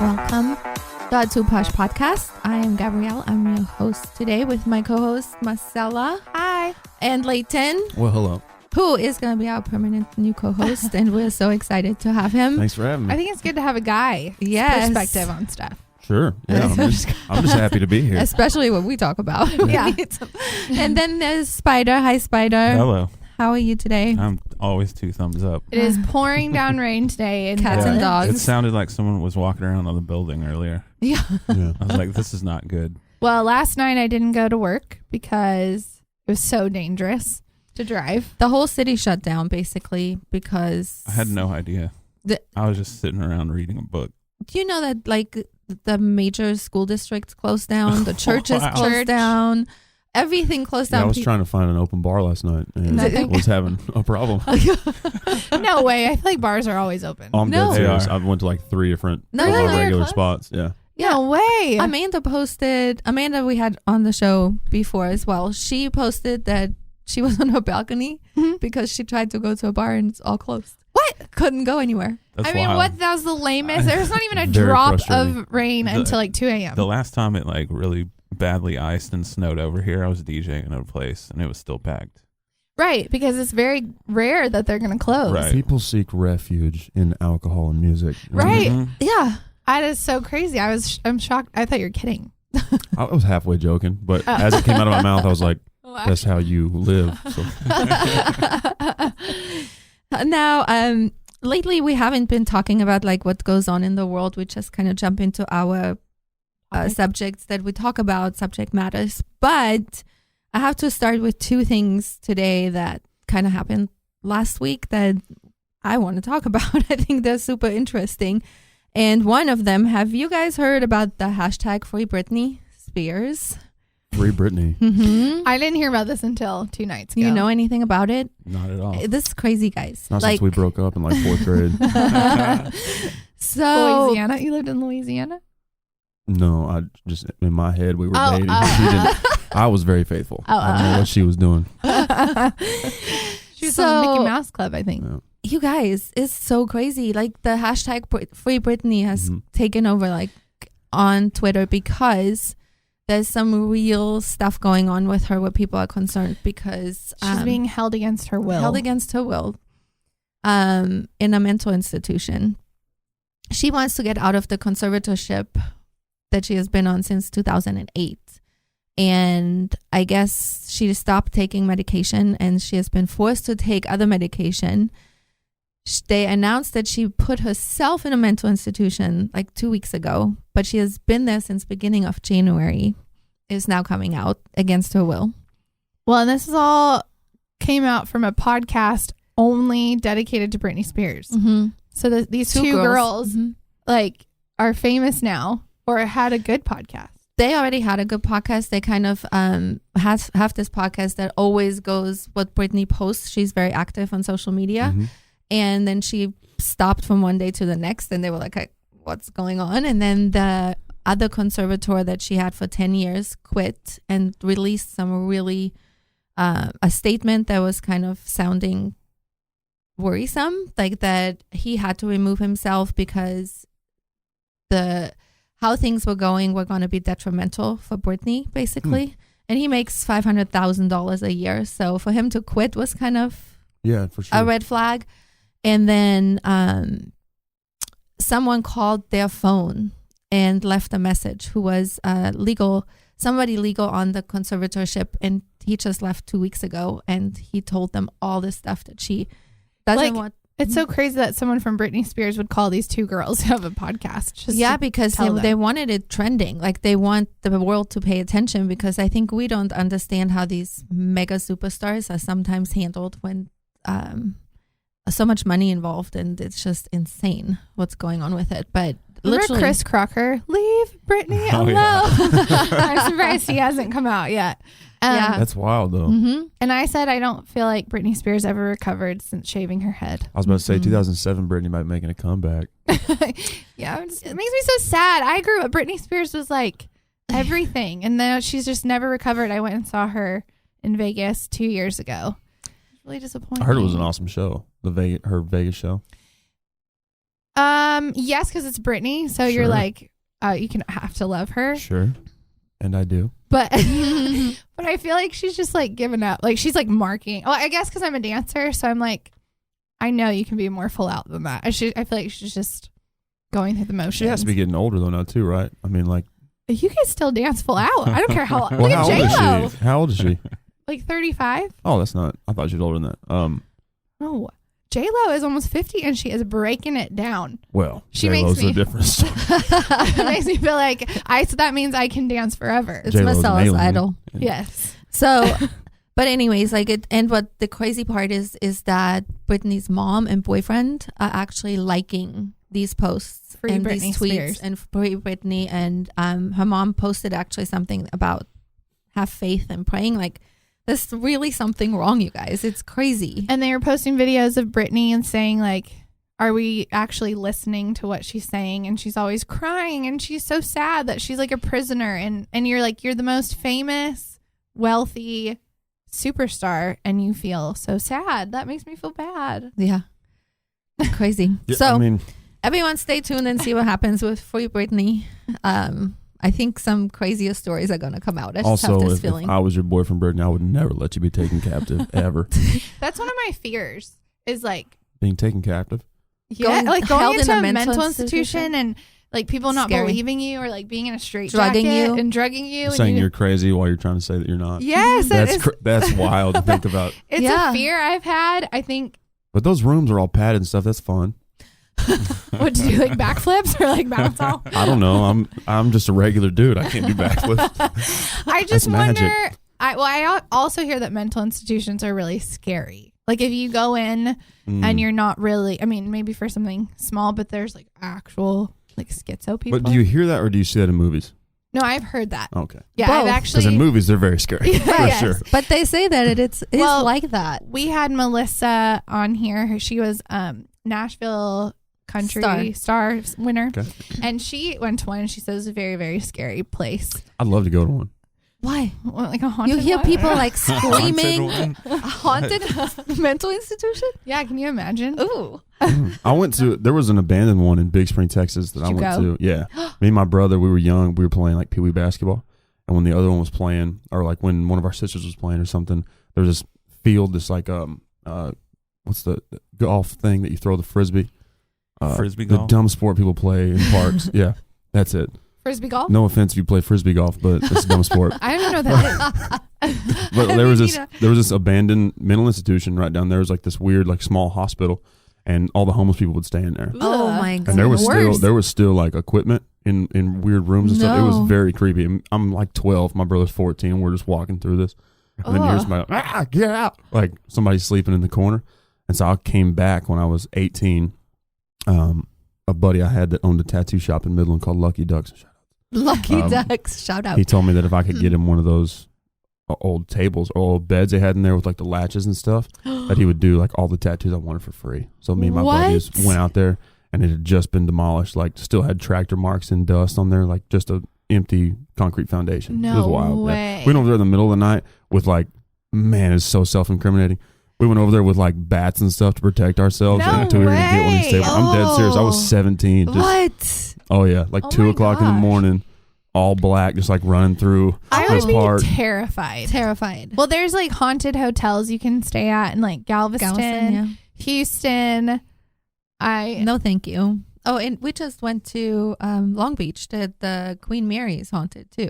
Welcome to our Two Posh podcast. I am Gabrielle. I'm your host today with my co-host Marcella. Hi. And Leighton. Well, hello. Who is going to be our permanent new co-host, and we're so excited to have him. Thanks for having me. I think it's good to have a guy perspective on stuff. Sure. Yeah, I'm just happy to be here. Especially what we talk about. Yeah. And then there's Spider. Hi, Spider. Hello. How are you today? I'm always 2 thumbs up. It is pouring down rain today. And Cats and dogs. It sounded like someone was walking around on the building earlier. Yeah. I was like, this is not good. Well, last night I didn't go to work because it was so dangerous to drive. The whole city shut down basically because I had no idea. I was just sitting around reading a book. Do you know that like the major school districts closed down, the churches closed down, everything closed down? I was trying to find an open bar last night and was having a problem. No way. I feel like bars are always open. I'm No. dead serious. I went to like 3 different regular spots. Yeah. No way. Amanda we had on the show before as well. She posted that she was on her balcony because she tried to go to a bar and it's all closed. What? Couldn't go anywhere. That's mean, wild. that was the lamest. There's not even a Very drop frustrating. of rain until like 2 a.m. The last time it like really badly iced and snowed over here, I was DJing at a place and it was still packed. Right, because it's very rare that they're going to close. Right. People seek refuge in alcohol and music. Right. Mhm. Yeah. That is so crazy. I'm shocked. I thought you were kidding. I was halfway joking, but as it came out of my mouth, I was like, that's how you live. So. Now, lately we haven't been talking about like what goes on in the world. We just kind of jump into our subjects that we talk about, subject matters. But I have to start with 2 things today that kind of happened last week that I want to talk about. I think they're super interesting. And one of them, have you guys heard about the hashtag Free Britney Spears? Free Britney. Mm-hmm. I didn't hear about this until 2 nights ago. You know anything about it? Not at all. This is crazy, guys. Not since we broke up in like 4th grade. So Louisiana? You lived in Louisiana? No, I just, in my head, we were Oh, dating. She didn't. I was very faithful. I don't know what she was doing. She was on the Mickey Mouse Club, I think. Yeah. you guys, it's so crazy. Like the hashtag Free Britney has taken over like on Twitter because there's some real stuff going on with her where people are concerned because she's being held against her will. In a mental institution. She wants to get out of the conservatorship that she has been on since 2008. And I guess she stopped taking medication and she has been forced to take other medication. They announced that she put herself in a mental institution like 2 weeks ago, but she has been there since beginning of January, is now coming out against her will. Well, and this is all came out from a podcast only dedicated to Britney Spears. Mm-hmm. So these two girls like are famous now or had a good podcast. They already had a good podcast. They kind of have this podcast that always goes what Britney posts. She's very active on social media. Mm-hmm. And then she stopped from one day to the next and they were like, what's going on? And then the other conservator that she had for 10 years quit and released some really, a statement that was kind of sounding worrisome, like that he had to remove himself because how things were going to be detrimental for Britney, basically. And he makes $500,000 a year. So for him to quit was kind of for sure. a red flag. And then someone called their phone and left a message who was somebody legal on the conservatorship. And he just left 2 weeks ago. And he told them all this stuff that she doesn't want. It's so crazy that someone from Britney Spears would call these two girls who have a podcast. Because they wanted it trending. Like they want the world to pay attention because I think we don't understand how these mega superstars are sometimes handled when so much money involved and it's just insane what's going on with it. But remember Chris Crocker, leave Britney alone. Yeah. I'm surprised he hasn't come out yet. That's wild though. Mm-hmm. And I said I don't feel like Britney Spears ever recovered since shaving her head. I was about to say 2007 Britney might be making a comeback. Yeah, it makes me so sad. I grew up, Britney Spears was like everything and then she's just never recovered. I went and saw her in Vegas 2 years ago. really disappointing. I heard it was an awesome show. Her Vegas show. Yes, because it's Britney, so Sure. you're like, you can have to love her. Sure. And I do. But but I feel like she's just like giving up. Like she's like marking. Well, I guess because I'm a dancer, so I'm like, I know you can be more full out than that. I feel like she's just going through the motions. She has to be getting older though now too, right? I mean, like you can still dance full out. I don't care how. well, Look how at old J-Lo. is she? How old is she? Like 35. Oh, that's not. I thought she was older than that. No, J-Lo is almost 50 and she is breaking it down. Well, She J-Lo's makes me- a different story. It makes me feel like so that means I can dance forever. It's J-Lo's Marcella's nailing it. idol. Yes. So, but anyways, like it, and what the crazy part is that Britney's mom and boyfriend are actually liking these posts Free and Britney these tweets Spears. and free Britney. And her mom posted actually something about have faith and praying. Like there's really something wrong, you guys. It's crazy. And they were posting videos of Britney and saying like, are we actually listening to what she's saying? And she's always crying and she's so sad that she's like a prisoner. And you're like, you're the most famous, wealthy superstar and you feel so sad. That makes me feel bad. Yeah, crazy. Yeah, So I mean, everyone stay tuned and see what happens with Free Britney. I think some crazier stories are going to come out. I just have also, this if feeling. I was your boyfriend, Brittany, I would never let you be taken captive ever. That's one of my fears is like, Being taken captive. going held into in a a mental mental institution? institution and like people not Scary. believing you or like being in a straight Drugging jacket you. and drugging you. And Saying you're crazy while you're trying to say that you're not. yes, That's wild to think about. it's Yeah. a fear I've had. I think. But those rooms are all padded and stuff. That's fun. What do you like backflips or like bounce off? I don't know. I'm just a regular dude. I can't do backflips. I just That's magic. wonder. I also hear that mental institutions are really scary. Like if you go in and you're not really, I mean, maybe for something small, but there's like actual like schizo people. But do you hear that or do you see that in movies? No, I've heard that. Okay. Yeah, Both. I've Because actually. in movies they're very scary. Yeah, for yes. sure. But they say that it's Well, like that. We had Melissa on here. She was Nashville country star winner. Okay. And she went to one and she says it's a very, very scary place. I'd love to go to one. Why? Well, like a haunted You hear one? people like screaming. Haunted A haunted mental institution? Yeah, can you imagine? Ooh. I went to, there was an abandoned one in Big Spring, Texas that Did I you went go? to. Yeah. Me and my brother, we were young. We were playing like Pee Wee basketball. And when the other one was playing, or like when one of our sisters was playing or something, there was this field, this like, what's the golf thing that you throw the frisbee? Frisbee the golf? dumb sport people play in parks. Yeah. That's it. Frisbee golf? No offense if you play frisbee golf, but it's a dumb sport. I don't even know what that is. But I there was mean, this you know. there was this abandoned mental institution right down there. It was like this weird like small hospital, and all the homeless people would stay in there. Oh my god. And there was Worse. still like equipment in weird rooms and stuff. It No. was very creepy. And I'm like 12, my brother's 14. We're just walking through this, and then you hear somebody get out, like somebody's sleeping in the corner. And so I came back when I was 18. A buddy I had that owned a tattoo shop in Midland called Lucky Ducks. Lucky Um, Ducks. Shout out. He told me that if I could get him one of those old tables or old beds they had in there with like the latches and stuff, that he would do like all the tattoos I wanted for free. So me and my buddies What? went out there, and it had just been demolished. Like still had tractor marks and dust on there, like just a empty concrete foundation. It was No wild. Yeah. way. We went over there in the middle of the night with like, man, it's so self-incriminating. We went over there with like bats and stuff to protect ourselves No until we were gonna get one of these way. tables. I'm dead serious. I Oh. was 17. Just, What? oh yeah, like Oh 2 my o'clock in the gosh. morning, all black, just like running through I this would be part. terrified. Terrified. Well, there's like haunted hotels you can stay at in like Galveston, yeah. Houston. No, thank you. Oh, and we just went to Long Beach. The Queen Mary is haunted too.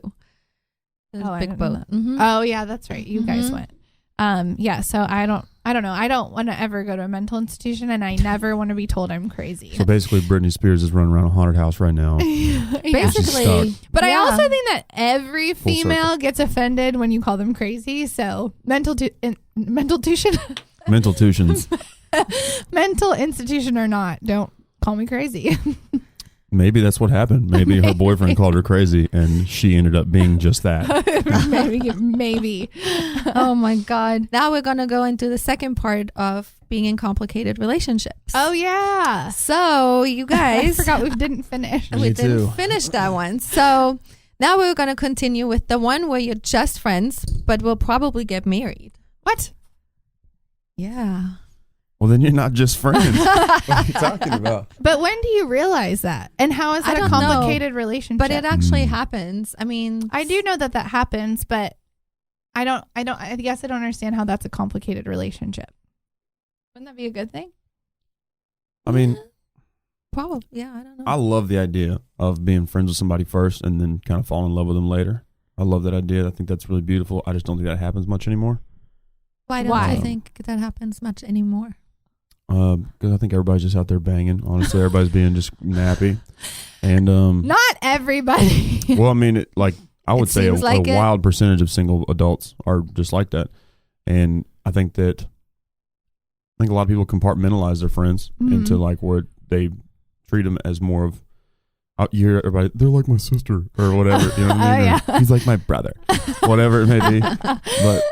The Oh, I big didn't know boat. that. Mhm. Oh yeah, that's right. You guys Mhm. went. Yeah. So I don't know. I don't want to ever go to a mental institution, and I never want to be told I'm crazy. So basically, Britney Spears is running around a haunted house right now. Yeah. Basically, But I yeah. also think that every Full female circle. gets offended when you call them crazy. So mental tuition, Mental tuitions. mental institution or not, don't call me crazy. Maybe that's what happened. Maybe her boyfriend called her crazy, and she ended up being just that. maybe. Oh my God. Now we're going to go into the second part of being in complicated relationships. Oh yeah. So you I guys, forgot we didn't finish. Me we didn't too. finish that one. So now we're going to continue with the one where you're just friends, but will probably get married. What? Yeah. Well, then you're not just friends. What are you talking about? But when do you realize that? And how is I that a don't know. complicated relationship? But it actually happens. I mean, I do know that happens, but I guess I don't understand how that's a complicated relationship. wouldn't that be a good thing? I mean, Probably. Yeah, I don't know. I love the idea of being friends with somebody first and then kind of fall in love with them later. I love that idea. I think that's really beautiful. I just don't think that happens much anymore. Why don't you think that happens much anymore? Because I think everybody's just out there banging. Honestly, everybody's being just nappy. And Not everybody. well, I mean, I would say a seems wild percentage of single adults are just like that. And I think a lot of people compartmentalize their friends into where they treat them as more of, you hear everybody, they're like my sister or whatever. You know what I mean? Yeah. He's like my brother, whatever it may be. But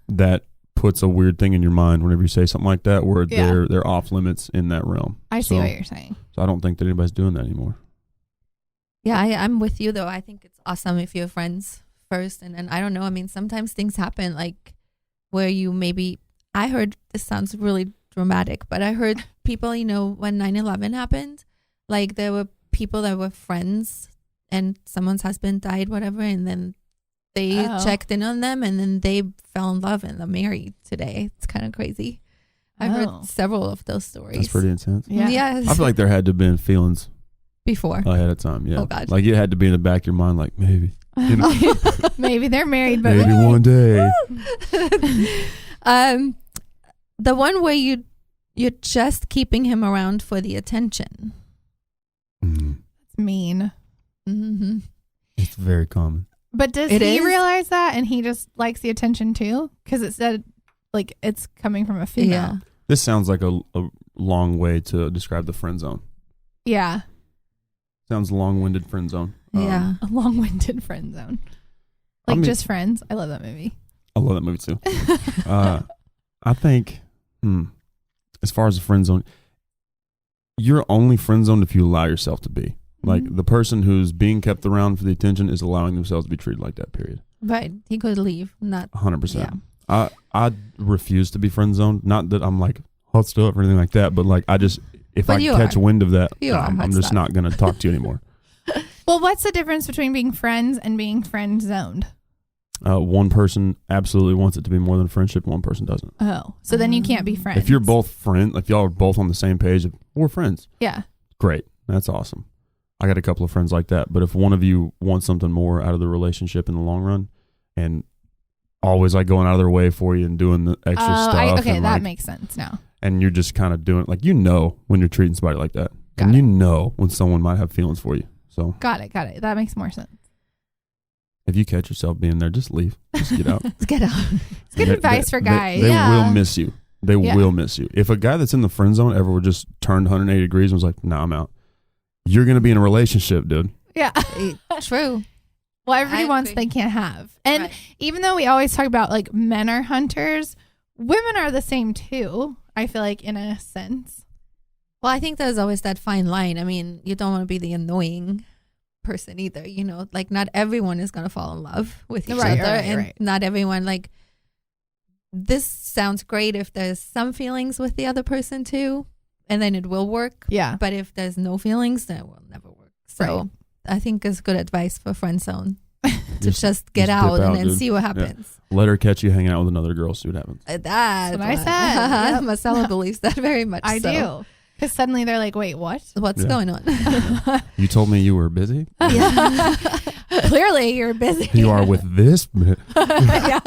that puts a weird thing in your mind whenever you say something like that, where they're off limits in that realm. I see what you're saying. So I don't think that anybody's doing that anymore. Yeah, I'm with you though. I think it's awesome if you have friends first, and then I don't know. I mean, sometimes things happen where you maybe. I heard this sounds really dramatic, but I heard people, when 9/11 happened, there were people that were friends, and someone's husband died, whatever, and then they checked in on them, and then they fell in love and they're married today. It's kind of crazy. I've heard several of those stories. That's pretty intense. Yeah. Yes. I feel like there had to have been feelings Before. ahead of time. Yeah. Oh, God. It had to be in the back of your mind, maybe. Maybe they're married, but maybe one day. The one where you're just keeping him around for the attention. it's mean. Mm-hmm. It's very common. But does he realize that and he just likes the attention too? Because it said it's coming from a female. Yeah. This sounds like a long way to describe the friend zone. Yeah. Sounds long-winded friend zone. Yeah. A long-winded friend zone. Just Friends. I love that movie. I love that movie too. I think, as far as the friend zone, you're only friend zoned if you allow yourself to be. The person who's being kept around for the attention is allowing themselves to be treated like that, period. Right. He could leave. Not 100%. Yeah. I refuse to be friend zoned. Not that I'm hot stuff or anything like that, but if I catch wind of that, I'm just not going to talk to you anymore. Well, what's the difference between being friends and being friend zoned? One person absolutely wants it to be more than a friendship. One person doesn't. Oh, so then you can't be friends. If you're both friends, if y'all are both on the same page, we're friends. Yeah. Great. That's awesome. I got a couple of friends like that. But if one of you wants something more out of the relationship in the long run, and always going out of their way for you and doing the extra stuff. Okay, that makes sense now. And you're just kind of doing when you're treating somebody like that. And you know when someone might have feelings for you. So Got it. That makes more sense. if you catch yourself being there, just leave. Just get out. Let's get out. It's good advice for guys. They will miss you. They will miss you. If a guy that's in the friend zone ever would just turned 180 degrees and was like, nah, I'm out. You're going to be in a relationship, dude. Yeah. True. Well, everybody wants they can't have. And even though we always talk about men are hunters, women are the same too, I feel like, in a sense. Well, I think there's always that fine line. I mean, you don't want to be the annoying person either. Not everyone is going to fall in love with each other. And not everyone, this sounds great if there's some feelings with the other person too, and then it will work. Yeah. But if there's no feelings, then it will never work. So I think it's good advice for friend zone to just get out and then dude. See what happens. Yeah. Let her catch you hanging out with another girl, see what happens. That's what I said. Yep. Marcella believes that very much. I do. Because suddenly they're like, wait, what? What's going on? You told me you were busy? Yeah. Clearly you're busy. You are with this? Yeah.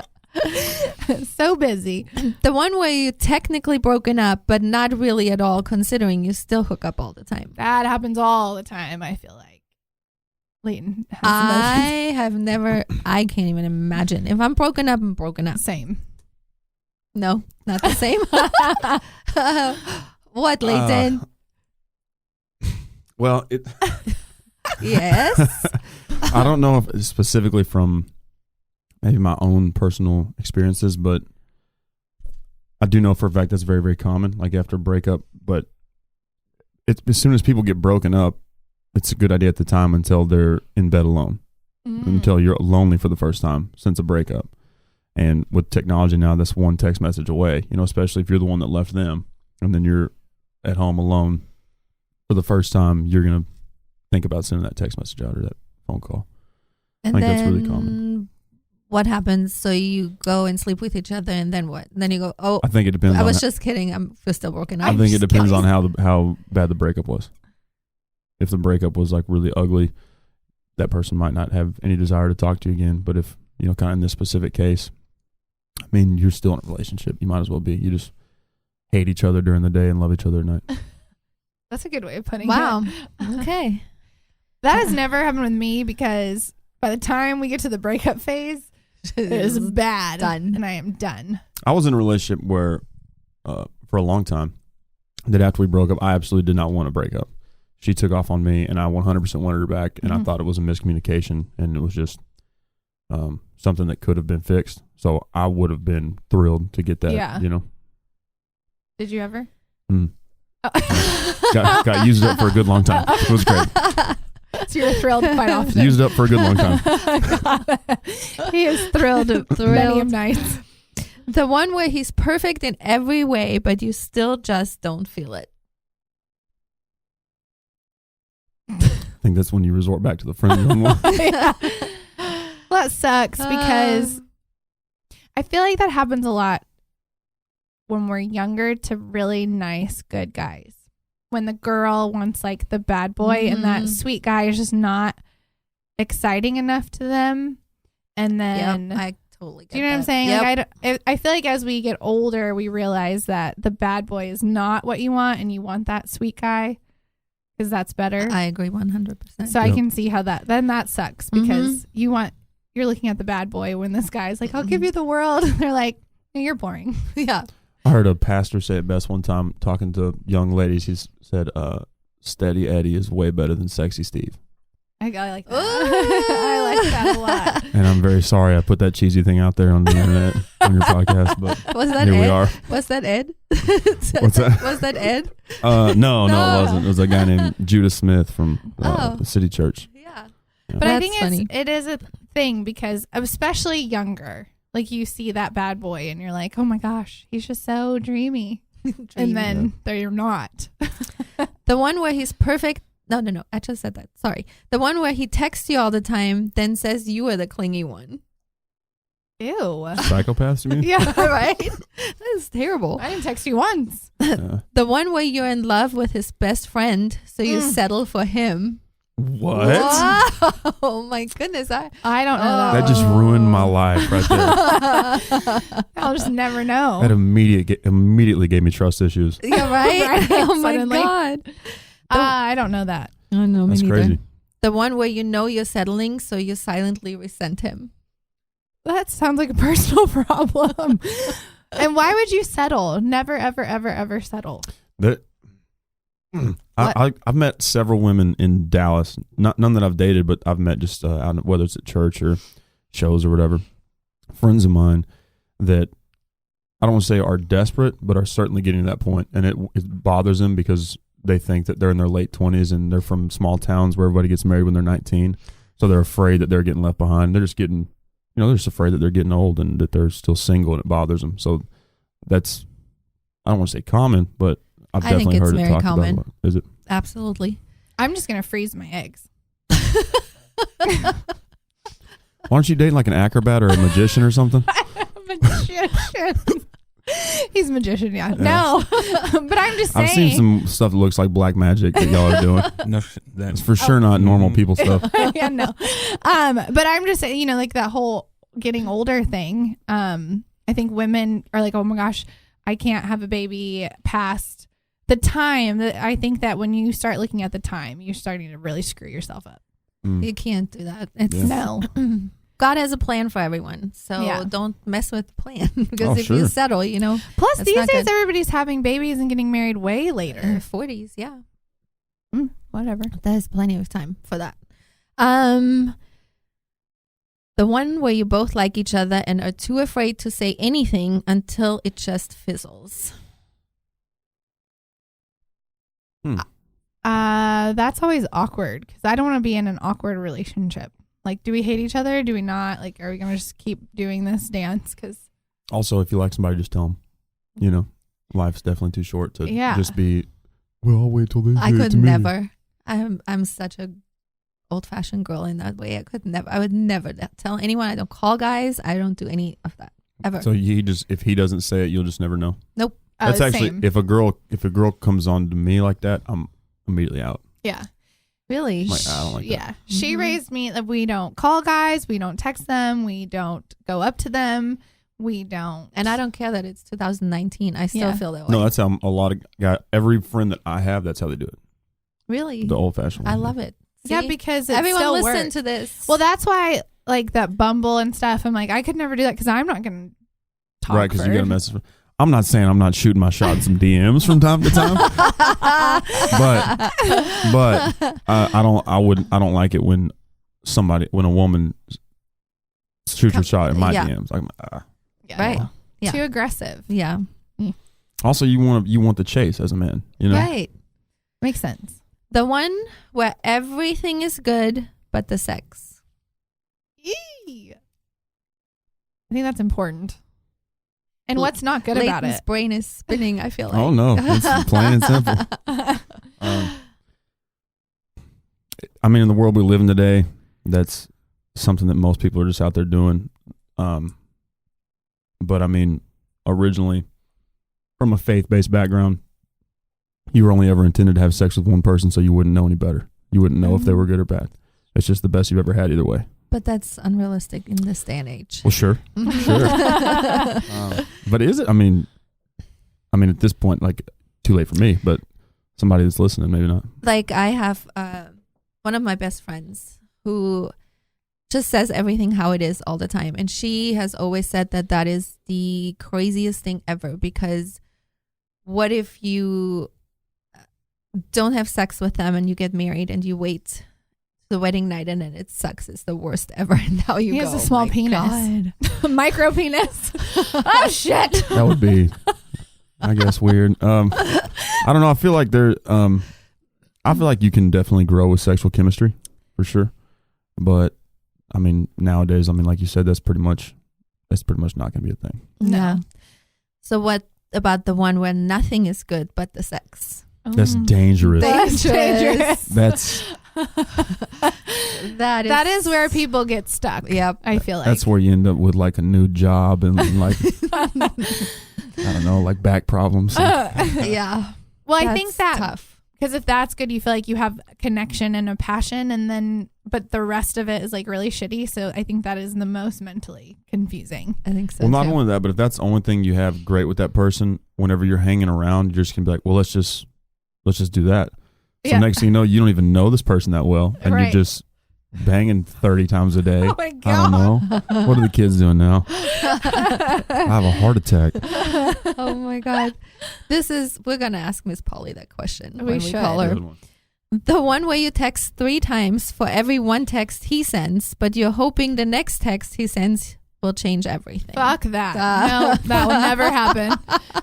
So busy. The one where you're technically broken up, but not really at all, considering you still hook up all the time. That happens all the time, I feel like. Leighton has I can't even imagine. If I'm broken up, I'm broken up. Same. No, not the same. What, Leighton? Well, Yes. I don't know if it's specifically from maybe my own personal experiences, but I do know for a fact that's very, very common, after a breakup. But as soon as people get broken up, it's a good idea at the time until they're in bed alone, until you're lonely for the first time since a breakup. And with technology now, that's one text message away, especially if you're the one that left them and then you're at home alone for the first time, you're going to think about sending that text message out or that phone call. And I think then that's really common. what happens? So you go and sleep with each other, and then what? Then you go, oh, I think it depends. I was just kidding. We're still broken up. I think it depends on how bad the breakup was. If the breakup was like really ugly, that person might not have any desire to talk to you again. But if, kind of in this specific case, I mean, you're still in a relationship. You might as well be. You just hate each other during the day and love each other at night. That's a good way of putting Wow. it. Okay. That has never happened with me because by the time we get to the breakup phase, it is bad. Done. And I am done. I was in a relationship where, for a long time, that after we broke up, I absolutely did not want to break up. She took off on me, and I 100% wanted her back, and I thought it was a miscommunication, and it was just something that could have been fixed. So I would have been thrilled to get that, Yeah. Did you ever? Got used up for a good long time. It was great. So you're thrilled quite often. Used up for a good long time. He is thrilled many of nights. The one where he's perfect in every way, but you still just don't feel it. I think that's when you resort back to the friend zone one. Yeah. Well, that sucks because I feel like that happens a lot when we're younger to really nice, good guys. When the girl wants like the bad boy and that sweet guy is just not exciting enough to them. And then I totally get do you know what I'm saying? Yep. Like I feel like as we get older, we realize that the bad boy is not what you want, and you want that sweet guy because that's better. I agree 100%. So I can see how that sucks because you're looking at the bad boy when this guy's like, I'll give you the world. And they're like, no, you're boring. Yeah. I heard a pastor say it best one time talking to young ladies. He said, Steady Eddie is way better than Sexy Steve. I like that. I like that a lot. And I'm very sorry I put that cheesy thing out there on the internet on your podcast, but Was that here Ed? we are. Was that Ed? What's that? Was that Ed? No, it wasn't. It was a guy named Judah Smith from the City Church. Yeah. But I think it is a thing because especially younger, like you see that bad boy and you're like, oh my gosh, he's just so dreamy. And then they're not. The one where he's perfect. No. I just said that. Sorry. The one where he texts you all the time, then says you are the clingy one. Ew. Psychopaths, you mean? Yeah, Right? That is terrible. I didn't text you once. The one where you're in love with his best friend, so you settle for him. What? Wow. Oh my goodness. I don't know that. That just ruined my life right there. I'll just never know. That immediately gave me trust issues. Yeah, right? Right, Oh my suddenly. God. I don't know that. I don't know. That's crazy. The one where you know you're settling, so you silently resent him. That sounds like a personal problem. And why would you settle? Never, ever, ever, ever settle. I've met several women in Dallas. None that I've dated, but I've met just out, whether it's at church or shows or whatever. Friends of mine that I don't want to say are desperate, but are certainly getting to that point, and it bothers them because they think that they're in their late 20s and they're from small towns where everybody gets married when they're 19. So they're afraid that they're getting left behind. They're just getting, they're just afraid that they're getting old and that they're still single, and it bothers them. So that's, I don't want to say common, but I've definitely heard it talked about. Is it? Absolutely. I'm just going to freeze my eggs. Why aren't you dating like an acrobat or a magician or something? Magician. He's a magician, yeah. No, but I'm just saying. I've seen some stuff that looks like black magic that y'all are doing. No, It's that's for sure not normal people stuff. Yeah, no. But I'm just saying, like that whole getting older thing. I think women are like, oh my gosh, I can't have a baby past the time. That I think that when you start looking at the time, you're starting to really screw yourself up. You can't do that. It's No. God has a plan for everyone, so don't mess with the plan because if you settle, Plus, that's these not days good. everybody's having babies and getting married way later. 40s, yeah. Whatever. There's plenty of time for that. The one where you both like each other and are too afraid to say anything until it just fizzles. That's always awkward because I don't want to be in an awkward relationship. Like, do we hate each other? Do we not? Like, are we going to just keep doing this dance? Because Also, if you like somebody, just tell them. You know, life's definitely too short to just be, well, I'll wait till they I say it could to me. never. I'm such a old-fashioned girl in that way. I would never tell anyone. I don't call guys. I don't do any of that ever. So if he doesn't say it, you'll just never know. Nope. That's actually same. if a girl comes on to me like that, I'm immediately out. Yeah. Really? I'm like, I don't like that. Yeah. She Mhm. raised me that we don't call guys. We don't text them. We don't go up to them. We don't. And I don't care that it's 2019. I still Yeah. feel that way. No, that's how a lot of guys. Every friend that I have, that's how they do it. Really? The old-fashioned way. I love it. Yeah, See? because it everyone still listen works. to this. Well, that's why, like, that Bumble and stuff, I'm like, I could never do that because I'm not going to talk Right, because you for- get a message. I'm not saying I'm not shooting my shot in some DMs from time to time, but I don't like it when a woman shoots her shot in my Yeah. DMs. Like, Yeah. Right. Yeah. Too aggressive. Yeah. Also, you want the chase as a man. You know, Right. Makes sense. The one where everything is good but the sex. I think that's important. And what's not good about Leighton's it? brain is spinning, I feel like. Oh no, it's plain and simple. I mean, in the world we live in today, that's something that most people are just out there doing. But I mean, originally, from a faith-based background, you were only ever intended to have sex with one person, so you wouldn't know any better. You wouldn't know if they were good or bad. It's just the best you've ever had either way. But that's unrealistic in this day and age. Well, sure. But is it? I mean, at this point, like, too late for me, but somebody that's listening, maybe not. Like, I have one of my best friends who just says everything how it is all the time. And she has always said that is the craziest thing ever, because what if you don't have sex with them and you get married and you wait the wedding night and then it sucks? It's the worst ever. And now you He go, has a small "Oh my penis." God." Micro penis. Oh, shit. That would be, I guess, weird. I don't know. I feel like I feel like you can definitely grow with sexual chemistry, for sure. But I mean, nowadays, like you said, that's pretty much not going to be a thing. No. So what about the one where nothing is good but the sex? That's dangerous. That's dangerous. That's That is where people get stuck. Yep. I feel like. that's where you end up with like a new job and like I don't know, like back problems. Yeah. Well, I think That's that tough. because if that's good, you feel like you have a connection and a passion, and then but the rest of it is like really shitty. So I think that is the most mentally confusing. I think so. Well, not too. only that, but if that's the only thing you have great with that person, whenever you're hanging around, you're just gonna be like, well, let's just do that. So Yeah. next thing you know, you don't even know this person that well, and Right. you're just banging 30 times a day. Oh my I don't god! know. What are the kids doing now? I have a heart attack. Oh my God. We're going to ask Miss Polly that question We when should. we call her. Good one. The one where you text 3 times for every one text he sends, but you're hoping the next text he sends will change everything. Fuck that! No, that will never happen.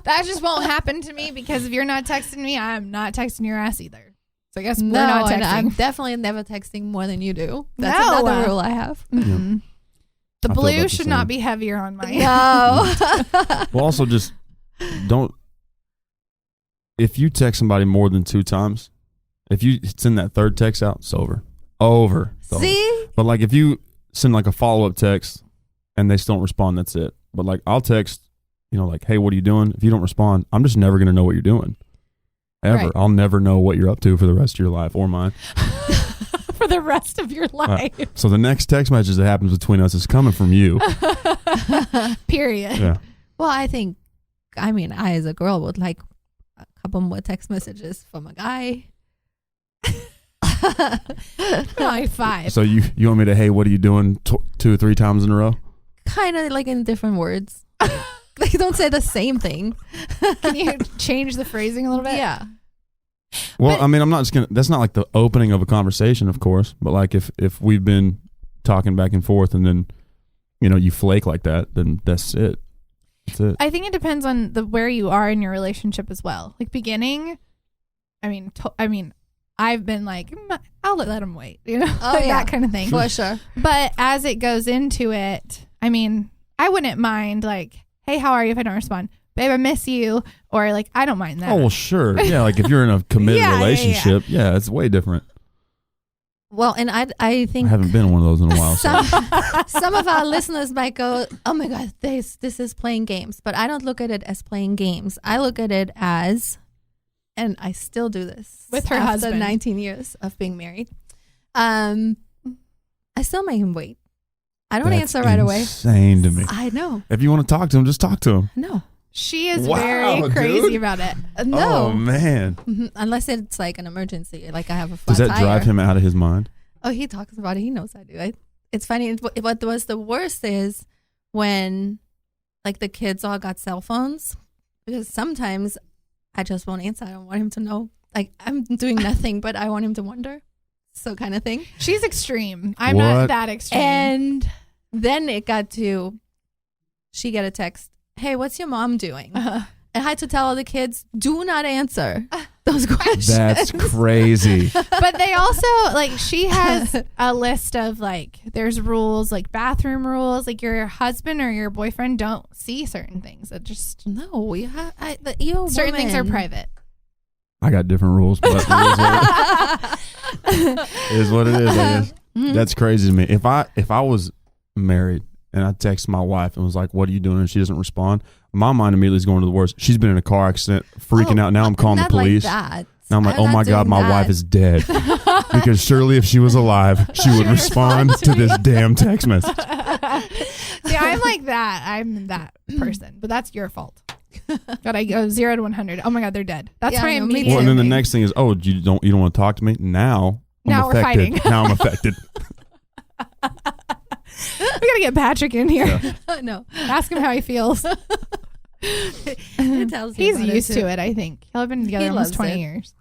That just won't happen to me because if you're not texting me, I'm not texting your ass either. So I guess we're No, not and I'm texting. definitely never texting more than you do. That's No. another rule I have. Mm-mm. The I feel blue about the should same. not be heavier on my. No. Well, also just don't. If you text somebody more than 2 times, if you send that third text out, it's over. It's over. See? But like if you send like a follow-up text and they still don't respond, that's it. But like I'll text, like, hey, what are you doing? If you don't respond, I'm just never going to know what you're doing. Ever. Right. I'll never know what you're up to for the rest of your life or mine. For the rest of your life. So the next text message that happens between us is coming from you. Period. Yeah. Well, I as a girl would like a couple more text messages from a guy. Like 5. So you want me to, hey, what are you doing 2 or 3 times in a row? Kind of like in different words. They don't say the same thing. Can you change the phrasing a little bit? Yeah. Well, But- I'm not just going to, that's not like the opening of a conversation, of course, but like if we've been talking back and forth and then, you flake like that, then that's it. That's it. I think it depends on where you are in your relationship as well. Like beginning, I've been like, I'll let him wait, Oh, like yeah. that kind of thing. For sure. But as it goes into it, I mean, I wouldn't mind like, hey, how are you if I don't respond? Babe, I miss you. Or like, I don't mind that. Oh, well, sure. Yeah, like if you're in a committed Yeah, relationship, yeah, it's way different. Well, and I I think haven't been in one of those in a while. So. some of our listeners might go, oh my God, this is playing games. But I don't look at it as playing games. I look at it as, and I still do this With her after husband. 19 years of being married. I still make him wait. I don't That's answer right away. Insane to me. I know. If you want to talk to him, just talk to him. No. She is Wow, very crazy dude. about it. No. Oh man, Mhm. Unless it's like an emergency, like I have a flat does that tire. drive him out of his mind? Oh, he talks about it. He knows I do. It's funny. What was the worst is when like the kids all got cell phones, because sometimes I just won't answer. I don't want him to know. Like I'm doing nothing, but I want him to wonder. So kind of thing. She's extreme. I'm What? not that extreme. And then it got to, she got a text, hey, what's your mom doing? I had to tell all the kids, do not answer those questions. That's crazy. But they also like, she has a list of like, there's rules, like bathroom rules, like your husband or your boyfriend don't see certain things. It just, No, you're a certain things are woman. private. I got different rules, but it is what it is. I guess. Mhm. That's crazy to me. If I was married and I text my wife and was like, "What are you doing?" and she doesn't respond, my mind immediately is going to the worst. She's been in a car accident, freaking out. Now I'm calling the not police. Like that. Now I'm like, I'm "Oh not my God, doing my that. wife is dead." Because surely if she was alive, she would respond to this damn text message. See, I'm like that. I'm that person, but that's your fault. God, I go 0 to 100. Oh my God, they're dead. That's Yeah, my no, me immediate. too. Well, and then the me. next thing is, "Oh, you don't want to talk to me now?" Now we're affected. fighting. Now I'm affected. We gotta get Patrick in here. Yeah. No, Ask him how he feels. it tells you He's about used too. to it, I think. Y'all have been together He almost loves 20 it. years.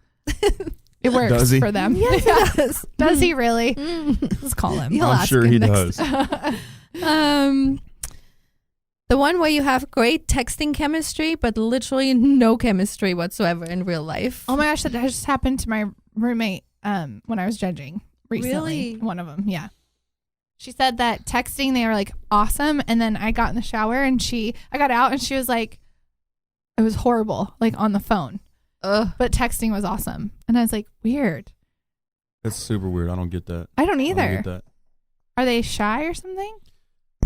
It works Does he? for them. Yes, it does. Does he really? Mm. Let's call him. You'll I'm ask sure him he next does. The one where you have great texting chemistry, but literally no chemistry whatsoever in real life. Oh my gosh, that just happened to my roommate when I was judging recently. Really? One of them, yeah. She said that texting, they were like awesome. And then I got in the shower and I got out and she was like, it was horrible, like on the phone. Ugh. But texting was awesome. And I was like, weird. That's super weird. I don't get that. I don't I either. don't get that. Are they shy or something?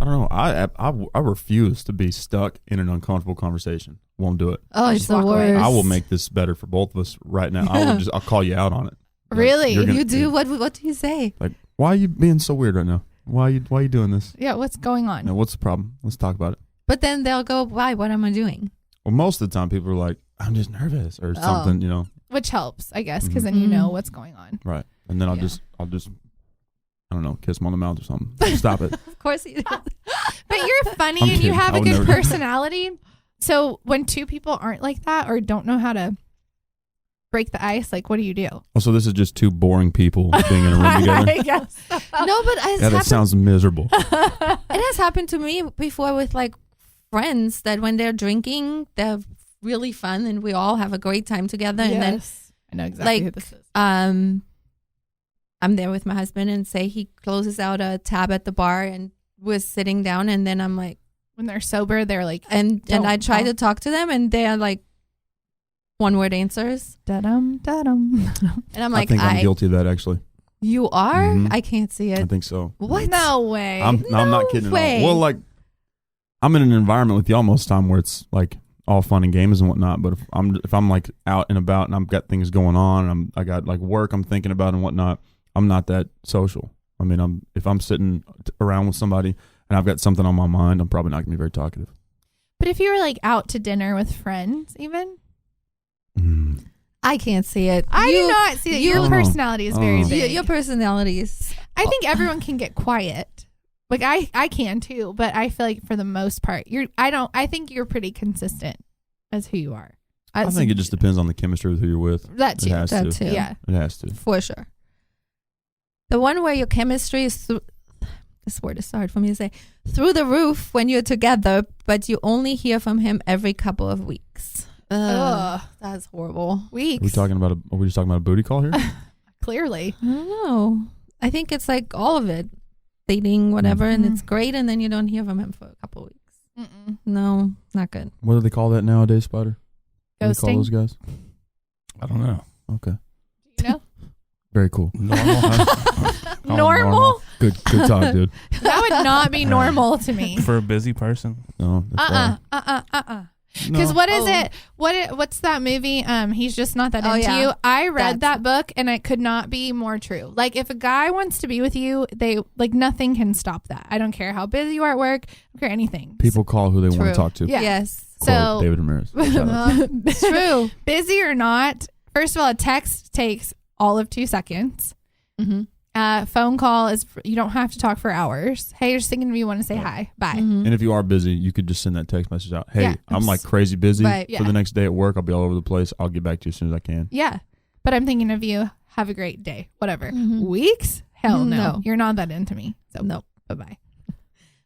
I don't know. I refuse to be stuck in an uncomfortable conversation. Won't do it. Oh, it's Just the walk away. worst. I will make this better for both of us right now. I'll call you out on it. Like, Really? you're gonna- You do? What do you say? Like, why are you being so weird right now? Why are you doing this? Yeah, what's going on? Now, what's the problem? Let's talk about it. But then they'll go, why? What am I doing? Well, most of the time people are like, I'm just nervous or something, you know. Which helps, I guess, because then you know what's going on. Right. And then I'll Yeah. just I don't know, kiss them on the mouth or something. Stop it. Of course you do. But you're funny I'm and you kidding. have I a would good never do that. personality. So when two people aren't like that or don't know how to break the ice, like what do you do? Oh, so this is just two boring people being in a room together? I guess. No, but it's Yeah, that happened, sounds miserable. it has happened to me before with like friends that when they're drinking, they're really fun and we all have a great time together. And then Yes. I know exactly who like this is. I'm there with my husband and say he closes out a tab at the bar and we're sitting down and then I'm like, When they're sober, they're like, and I try talk. to talk to them and they're like one word answers. da-dum, da-dum. And I'm I like, think I'm guilty of that actually. You are? Mhm. I can't see I it. think so. What? No way. I'm No not kidding way. at all. Well, like I'm in an environment with y'all most of the time where it's like all fun and games and whatnot. But if I'm like out and about and I've got things going on and I got like work I'm thinking about and whatnot, I'm not that social. I mean, if I'm sitting around with somebody and I've got something on my mind, I'm probably not gonna be very talkative. But if you were like out to dinner with friends, even I can't see it. I do not see that. you- Your I don't know. personality is very Oh. big. Your personality is. I think everyone can get quiet. Like I can too, but I feel like for the most part, I think you're pretty consistent as who you are. I think it just depends on the chemistry with who you're with. That It too. has That to. too. Yeah. It has to. For sure. The one where your chemistry is this word is hard for me to say, through the roof when you're together, but you only hear from him every couple of weeks. Ugh. That's horrible. Are we Weeks. just talking about a booty call here? Clearly. I don't know. I think it's like all of it. Dating, whatever, and it's great, and then you don't hear from him for a couple weeks. Mm-mm. No, not good. What do they call that nowadays, Spider? What do they call Ghosting. those guys? I don't know. Okay. You know? Very cool. Normal. Huh? Oh, Normal? Good talk, dude. That would not be normal to me. For a busy person. No, that's Because No. what is it? What's that movie? He's just not that Oh, into yeah. you. I read That's- that book and it could not be more true. Like if a guy wants to be with you, they like nothing can stop that. I don't care how busy you are at work. I don't care anything. People call who they want True. to talk to. Yeah. Yes. Quote So David Ramirez. Shout out. It's true. busy or not, first of all, a text takes all of 2 seconds. Mm-hmm. Phone call is you don't have to talk for hours. Hey, you're just thinking of me, want to say hi. Bye. Mm-hmm. And if you are busy, you could just send that text message out. Hey, Yeah. I'm like crazy busy Right. for Yeah. the next day at work. I'll be all over the place. I'll get back to you as soon as I can. Yeah. But I'm thinking of you. Have a great day. Whatever. Mhm. Weeks? Hell no. No. You're not that into me. So No. bye-bye.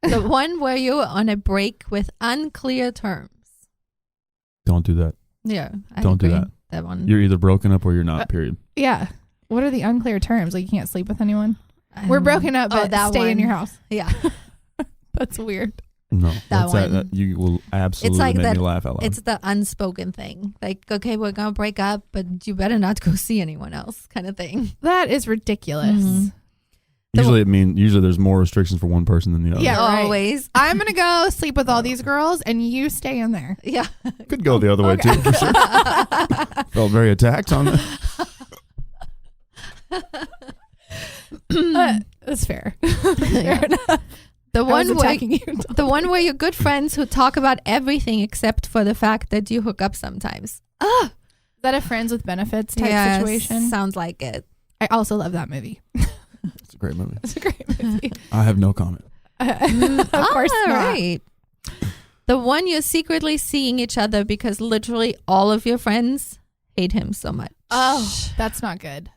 The one where you're on a break with unclear terms. Don't do that. Yeah. I Don't do agree. that. That one. You're either broken up or you're not, period. Yeah. What are the unclear terms? Like you can't sleep with anyone? We're broken up, but that stay in one. your house. Yeah. That's weird. No. That's one. that you will absolutely like make that- me laugh out loud. It's the unspoken thing. Like, okay, we're going to break up, but you better not go see anyone else kind of thing. That is ridiculous. Mhm. Usually there's more restrictions for one person than the other. Yeah. right. Always. I'm going to go sleep with all these girls and you stay in there. Yeah. Could go the other way Okay. too, for sure. Felt very attacked on that. That's fair. Yeah. Fair enough. The I was one where attacking you. the one where you're good friends who talk about everything except for the fact that you hook up sometimes. Is that a friends with benefits type situation? Sounds like it. I also love that movie. It's a great movie. It's a great movie. I have no comment. Of course All not. right. The one you're secretly seeing each other because literally all of your friends hate him so much. Oh, that's not good.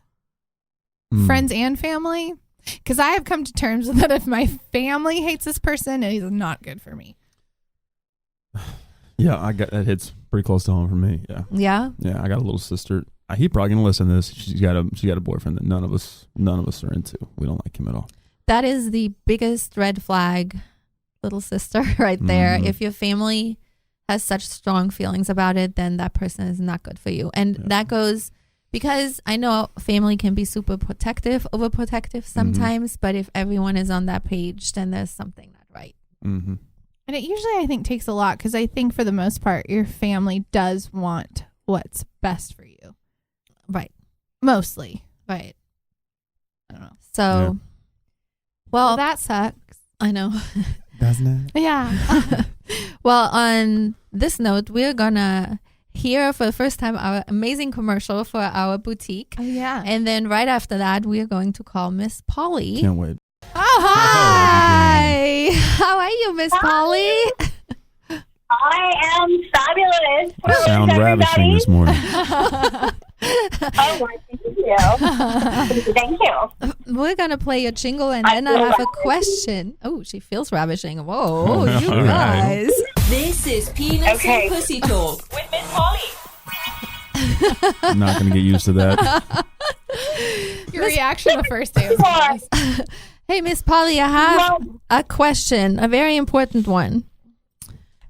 Mm. Friends and family? Because I have come to terms with that if my family hates this person, he's not good for me. Yeah, I got that hits pretty close to home for me. Yeah. Yeah. Yeah, I got a little sister. He probably gonna listen to this. She got a boyfriend that none of us are into. We don't like him at all. That is the biggest red flag, little sister, right there. Mhm. If your family has such strong feelings about it, then that person is not good for you. And Yeah. that goes because I know family can be super protective, overprotective sometimes, but if everyone is on that page, then there's something not right. Mm-hmm. And it usually, I think, takes a lot because I think for the most part, your family does want what's best for you. Right. Mostly. Right. I don't know. So, Yeah. well, That sucks. I know. Doesn't it? Yeah. Well, on this note, we're gonna hear for the first time our amazing commercial for our boutique. Oh, yeah. And then right after that, we are going to call Miss Polly. Can't wait. Oh, Hi. How are you, Miss Polly? I am fabulous. I sound ravishing this morning. Oh, my, thank you. Thank you. We're going to play a jingle and I then I feel have a ravishing. question. Oh, she feels ravishing. Whoa, you All right. guys. This is Penis Okay. and Pussy Talk. With Miss Polly. I'm not gonna get used to that. your reaction the first day was nice. Hey, Miss Polly, I have a question, a very important one.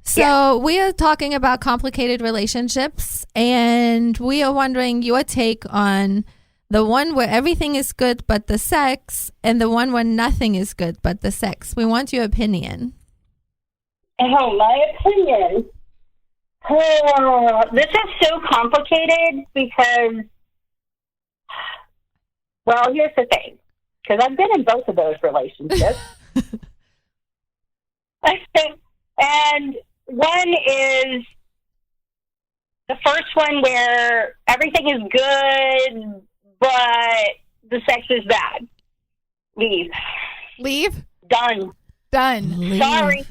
So we are talking about complicated relationships, and we are wondering your take on the one where everything is good but the sex, and the one where nothing is good but the sex. We want your opinion. Oh, my opinion. Oh, this is so complicated because, well, here's the thing. Because I've been in both of those relationships. And one is the first one where everything is good, but the sex is bad. Leave. Leave? Done. Done. Sorry.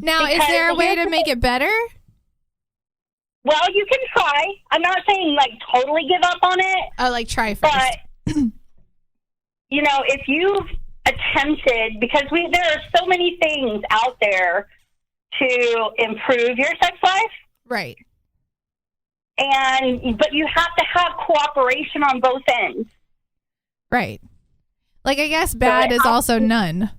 Now, is Because there a way here's to the make it better? Well, you can try. I'm not saying, like, totally give up on it, Oh, like try first. but, you know, if you've attempted, because there are so many things out there to improve your sex life, Right. but you have to have cooperation on both ends. Right. Like, I guess bad is also none.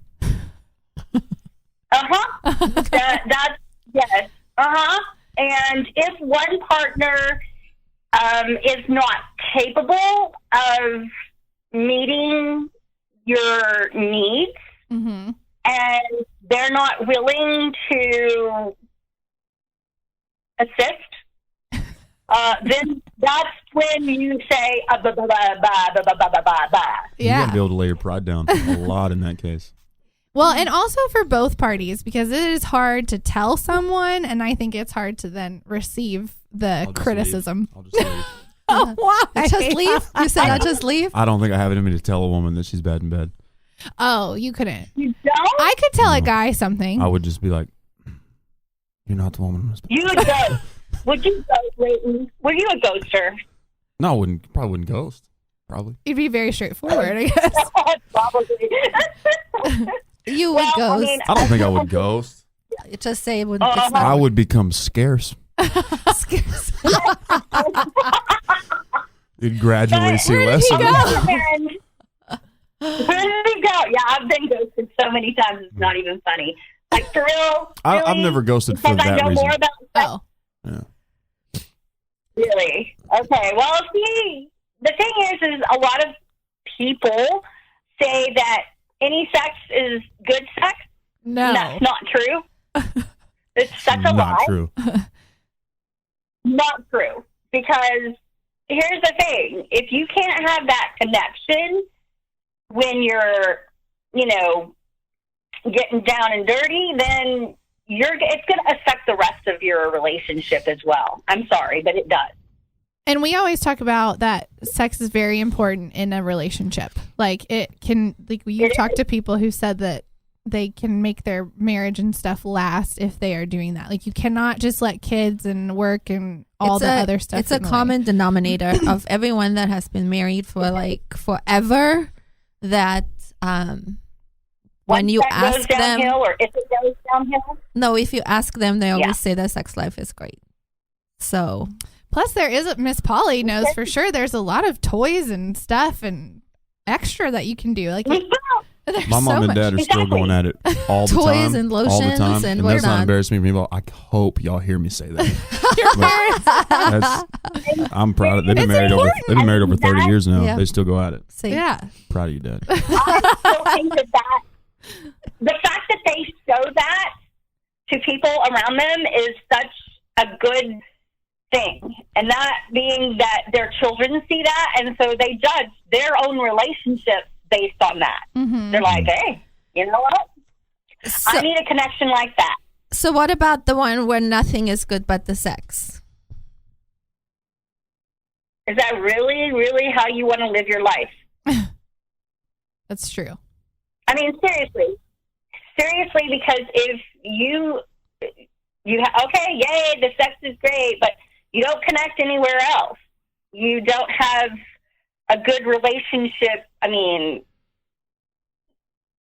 That's yes. And if one partner is not capable of meeting your needs, Mm-hmm. and they're not willing to assist, then that's when you say, Yeah. You gotta be able to lay your pride down a lot in that case. Well, and also for both parties, because it is hard to tell someone, and I think it's hard to then receive the I'll just criticism. I'll just leave. Why? Just leave. You said I'll just leave. I don't think I have it in me to tell a woman that she's bad in bed. Oh, you couldn't. You don't? I could tell a No. guy something. I would just be like, "You're not the woman." You would go. Would you ghost, Leighton? Were you a ghoster? No, I wouldn't. Probably wouldn't ghost. Probably. It'd be very straightforward, I guess. Probably. You would Well, I ghost. mean, I don't think I would ghost. Just say it would. Uh-huh. It's not I would become scarce. You'd gradually see less of he it. Where did he go? Yeah, I've been ghosted so many times. It's not even funny. Like, for real? I've Really? never ghosted for Because I that know reason. more about sex. Oh. Yeah. Really? Okay. Well, see, the thing is a lot of people say that any sex is good sex. No. That's not true. It's such a Not lie. true. Not true. Because here's the thing. If you can't have that connection when you're, getting down and dirty, then it's going to affect the rest of your relationship as well. I'm sorry, but it does. And we always talk about that sex is very important in a relationship. Like, it can, like, you've talked to people who said that they can make their marriage and stuff last if they are doing that. Like, you cannot just let kids and work and all the other stuff. It's a common denominator of everyone that has been married for like forever. That when Once you that ask goes them, downhill, or if it goes downhill, no, if you ask them, they always Yeah. say their sex life is great. So Plus, there is Miss Polly knows for sure there's a lot of toys and stuff and extra that you can do. Like, there's My mom so and much. dad are still Exactly. going at it all the Toys time. and all the lotions time. and that's not whatnot. embarrassing to me. I hope y'all hear me say that. Your parents. I'm proud of. They've been It's married over. important. They've been married over 30 years now. Yeah. They still go at it. say Yeah. Proud of you, Dad. I still think that the fact that they show that to people around them is such a good thing. And that being that their children see that, and so they judge their own relationships based on that. Mm-hmm. They're like, hey, you know what? So, I need a connection like that. so what about the one where nothing is good but the sex? Is that really, really how you want to live your life? That's true. I mean, seriously, because if okay, yay, the sex is great, but you don't connect anywhere else. You don't have a good relationship. I mean,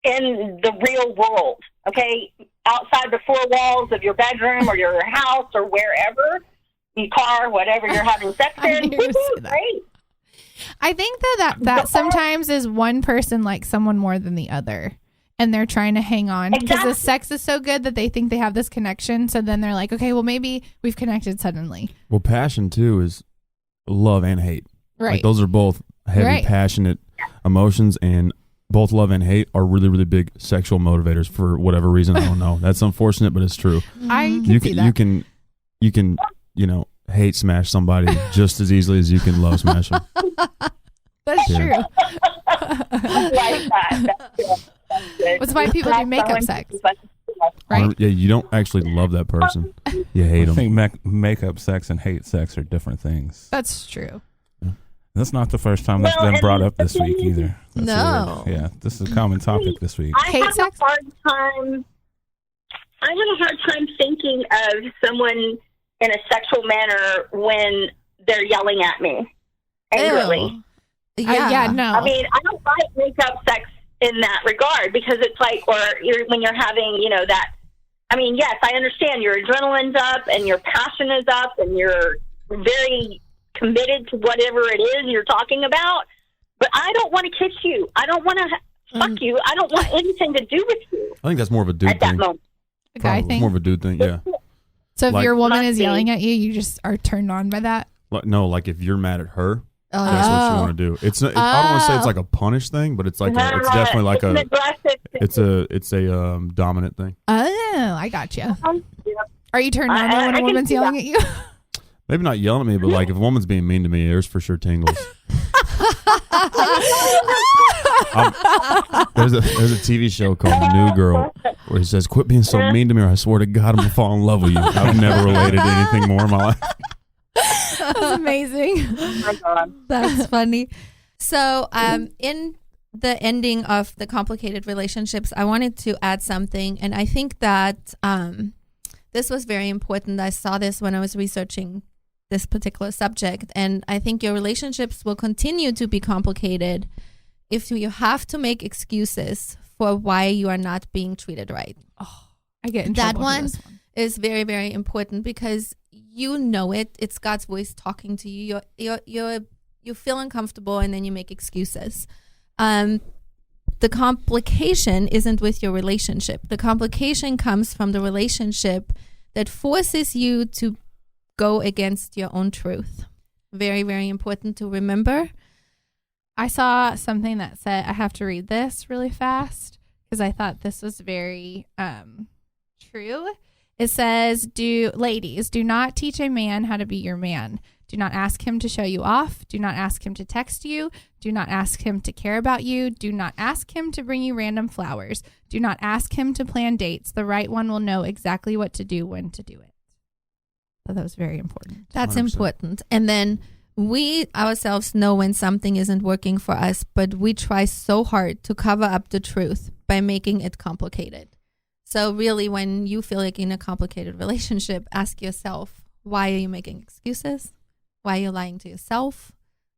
in the real world, okay, outside the four walls of your bedroom or your house or wherever, your car, whatever you're having sex I in, knew you were gonna say woo-hoo, that. great. I think that sometimes is one person like someone more than the other, and they're trying to hang on because Exactly. the sex is so good that they think they have this connection. So then they're like, okay, well, maybe we've connected suddenly. Well, passion too is love and hate. Right. Like those are both heavy, Right. passionate emotions, and both love and hate are really, really big sexual motivators for whatever reason. I don't know. That's unfortunate, but it's true. I can You see can, that. you can, hate smash somebody just as easily as you can love smash them. That's Yeah. true. I like that. That's good. That's good. That's why people do That's makeup someone sex. who's like- Right. Yeah, you don't actually love that person. You hate I them. think makeup sex and hate sex are different things. That's true. That's not the first time that's Well, been brought and up this week either. That's No. weird. Yeah, this is a common topic this week. I Hate have sex? a hard time. I have a hard time thinking of someone in a sexual manner when they're yelling at me angrily. Ew. Yeah, no. I mean, I don't like makeup sex in that regard because it's like, when you're having, that. I mean, yes, I understand your adrenaline's up and your passion is up and you're very committed to whatever it is you're talking about, but I don't want to kiss you. I don't want to fuck you. I don't want anything to do with you. I think that's more of a dude at that thing. moment. A guy thing. More of a dude thing, yeah. So if Like- your woman Must is be. yelling at you, you just are turned on by that. No, like if you're mad at her, Oh, that's yeah. what you want to do. It's not, I don't want to say it's like a punish thing, but it's like it's definitely like It's an aggressive it's a dominant thing. Oh, I got you. Are you turned on I when a can woman's see yelling at you? Maybe not yelling at me, but like if a woman's being mean to me, there's for sure tingles. There's a TV show called The New Girl where he says, "Quit being so mean to me, or I swear to God, I'm gonna fall in love with you." I've never related to anything more in my life. That's amazing. Oh my God. That's funny. So, in the ending of the complicated relationships, I wanted to add something, and I think that this was very important. I saw this when I was researching this particular subject, and I think your relationships will continue to be complicated if you have to make excuses for why you are not being treated right. I get in That trouble for one this one. is very, very important because you know it. It's God's voice talking to you. You feel uncomfortable, and then you make excuses. The complication isn't with your relationship. The complication comes from the relationship that forces you to go against your own truth. Very, very important to remember. I saw something that said, I have to read this really fast because I thought this was very true. It says, ladies, do not teach a man how to be your man. Do not ask him to show you off. Do not ask him to text you. Do not ask him to care about you. Do not ask him to bring you random flowers. Do not ask him to plan dates. The right one will know exactly what to do, when to do it. So that was very important. That's 100%. important. And then we ourselves know when something isn't working for us, but we try so hard to cover up the truth by making it complicated. So really, when you feel like in a complicated relationship, ask yourself, why are you making excuses? Why are you lying to yourself?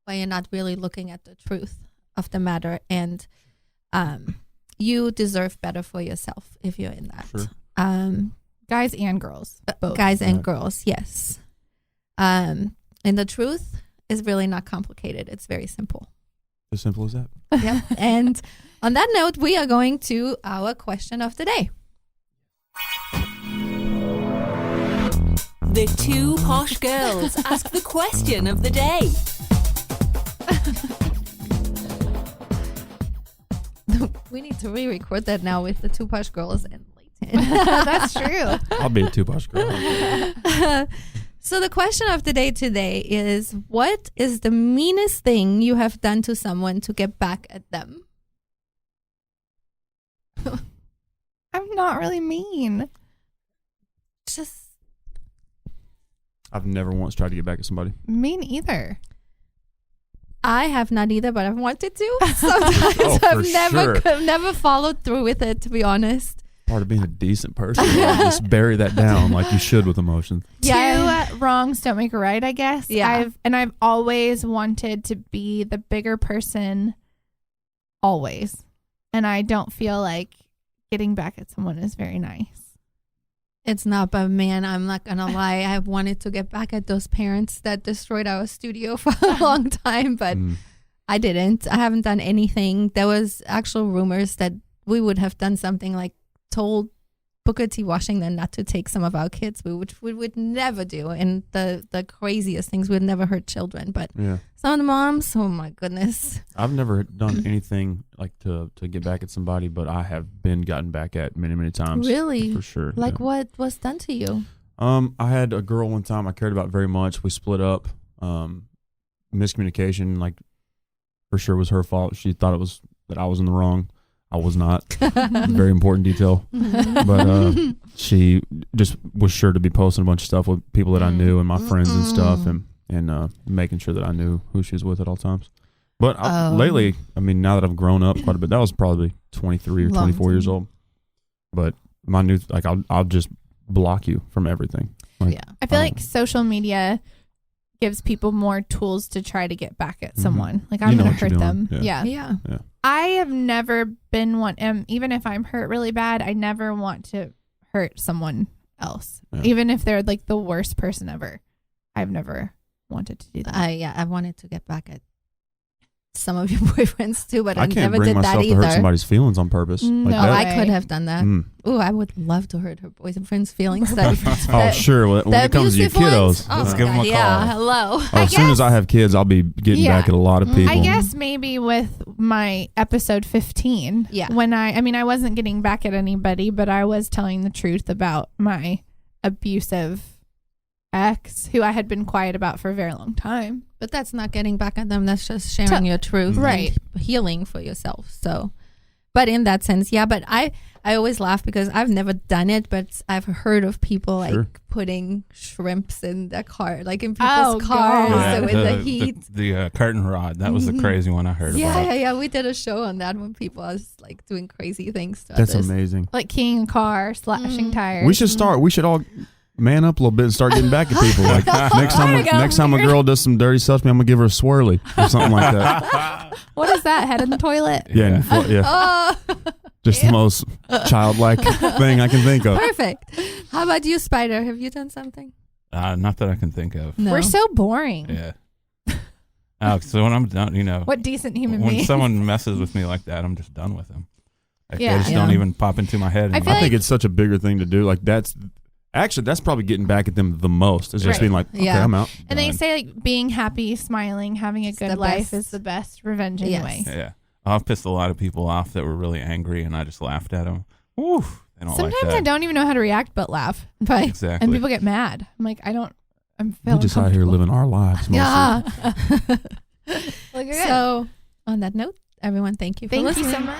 Why you're not really looking at the truth of the matter? And you deserve better for yourself if you're in that. Sure. Guys and girls. Both. Guys and Yeah. girls, yes. And the truth is really not complicated. It's very simple. As simple as that. Yep. And on that note, we are going to our question of the day. The two posh girls ask the question of the day. We need to re-record that now with the two Posh girls and Leighton. That's true. I'll be a two-posh girl. So the question of the day today is, what is the meanest thing you have done to someone to get back at them? I'm not really mean. Just I've never once tried to get back at somebody. Mean either. I have not either, but I've wanted to. Sometimes Oh, for I've never followed through with it, to be honest. Part of being a decent person. Just bury that down like you should with emotions. Yeah. Two wrongs don't make a right, I guess. Yeah. I've always wanted to be the bigger person, always. And I don't feel like getting back at someone is very nice. It's not, but man, I'm not gonna lie. I have wanted to get back at those parents that destroyed our studio for a long time, but I didn't. I haven't done anything. There was actual rumors that we would have done something like told Booker T. Washington not to take some of our kids, which we would never do. And the craziest things, we'd never hurt children. But Yeah. some of the moms, oh my goodness. I've never done anything like to get back at somebody, but I have been gotten back at many, many times. Really? For sure. Like yeah. what was done to you? I had a girl one time I cared about very much. We split up. Miscommunication, like, for sure was her fault. She thought it was that I was in the wrong. I was not. Very important detail. But she just was sure to be posting a bunch of stuff with people that I knew and my friends and stuff, and making sure that I knew who she was with at all times. But lately, I mean, now that I've grown up quite a bit, that was probably 23 or 24 years old. But my new, like, I'll just block you from everything. Like, Yeah. I feel like social media gives people more tools to try to get back at someone. Like, I'm You know going what to you're hurt doing. them. Yeah. Yeah. Yeah. I have never been one, even if I'm hurt really bad, I never want to hurt someone else. Yeah. Even if they're like the worst person ever. I've never wanted to do that. I wanted to get back at some of your boyfriends too, but I can't never bring did that myself to either. hurt somebody's feelings on purpose. No. Like Oh, that. I could have done that. Mm. Oh, I would love to hurt her boyfriend's feelings. That, Oh, that- sure. When the it comes to your abusive kiddos, ones? Oh, Let's give 'em a yeah, call. hello. oh, as soon as I have kids, I'll be getting Yeah. back at a lot of people. I guess maybe with my episode 15, Yeah. when I wasn't getting back at anybody, but I was telling the truth about my abusive ex who I had been quiet about for a very long time. But that's not getting back at them. That's just sharing your truth, Right. And healing for yourself. So, but in that sense, yeah. But I always laugh because I've never done it, but I've heard of people like Sure. putting shrimps in the car, like in people's Oh, cars God. with the heat. The curtain rod. That was the Mhm. crazy one I heard Yeah, about. yeah, yeah. We did a show on that when people was like doing crazy things to That's others. amazing. Like keying a car, slashing tires. We should start. We should all man up a little bit and start getting back at people. Like next time a girl does some dirty stuff to me, I'm gonna give her a swirly or something like that. What is that? Head in the toilet? Yeah, yeah. Oh, Just the most childlike thing I can think of. perfect. How about you, Spider? Have you done something? Not that I can think of. No. We're so boring. Yeah. So when I'm done, What decent human when being. someone messes with me like that, I'm just done with them. Like, Yeah. they just don't even pop into my head. I anymore. feel I think like- it's such a bigger thing to do. Like that's probably getting back at them the most. It's just Right. being like, okay, Yeah. I'm out. And they Done. say like being happy, smiling, having a It's good the life best. is the best revenge anyway. Yes. Yeah. I've pissed a lot of people off that were really angry, and I just laughed at them. Woo! They don't Sometimes like that. I don't even know how to react but laugh. Right. Exactly. And people get mad. I'm like, I'm We're feeling just out here living our lives. Mostly. Yeah. Like, okay. So, on that note, everyone, thank you for Thank listening. you so much.